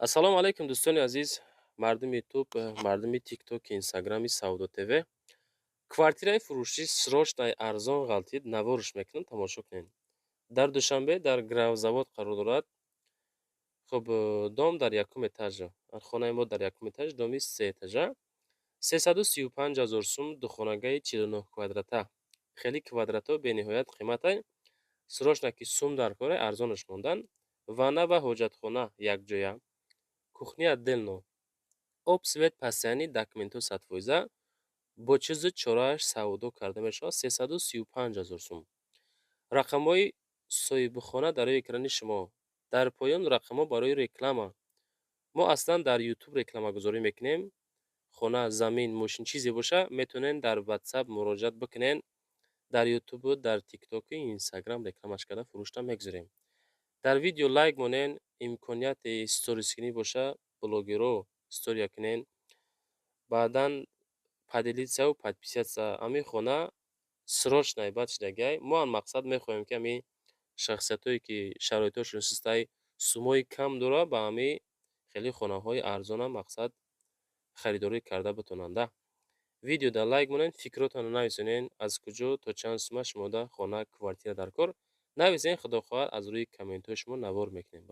ассалому алайкум дӯстони азиз, мардуми ютуб, мардуми тиктоки, инстаграми Саудо ТВ. Квартираи фурӯшӣ срочнаи арзон ғалтид навориш мекунам, тамошо кунед. Дар Душанбе дар Гравзавод қарор дорад. Хуб, дом дар якум этажа. Хонаи мо дар якум этаж, доми 3 этажа. 335,000 сум, духонагаи 49 квадрата. Хеле квадрато бениҳоят қиматай. Срочна ки сум дар кора, арзонаш мондан. Ванна ва ҳоҷатхона якҷоя. Кухня отдельно. Об, свет, постоянӣ, документҳо 100%. Бо чизи чорааш савдо карда мешавад 335,000 сум. Рақамҳои соҳибухона дар рӯи экрани шумо. Дар поён рақамҳо барои реклама. Мо аслан дар ютуб рекламагузорӣ мекунем. Хона, замин, мошин чизе боша, метавонен дар WhatsApp муроҷиат бикунен. Дар ютубу, дар тиктоку, инстаграм рекламаш карда фурӯшта мегузорем. Дар видео лайк монен, имконияти сторискунӣ боша, блогеро стория кунен. Баъдан поделитсияу подписатсия. Ами хона срочнай бачдагай. Мо ан мақсад мехоҳем ки ами шахсиятое ки шароитҳошон систаи сумои кам дора, ба ами хеле хонаҳои арзона мақсад харидорӣ карда битонанда. Видеода лайк монен, фикротонро нависонен, аз куҷо то чанд сума шумода хона, квартира дар кор. Нависен, худо хоҳад аз рӯи комментҳои шумо навор мекунем.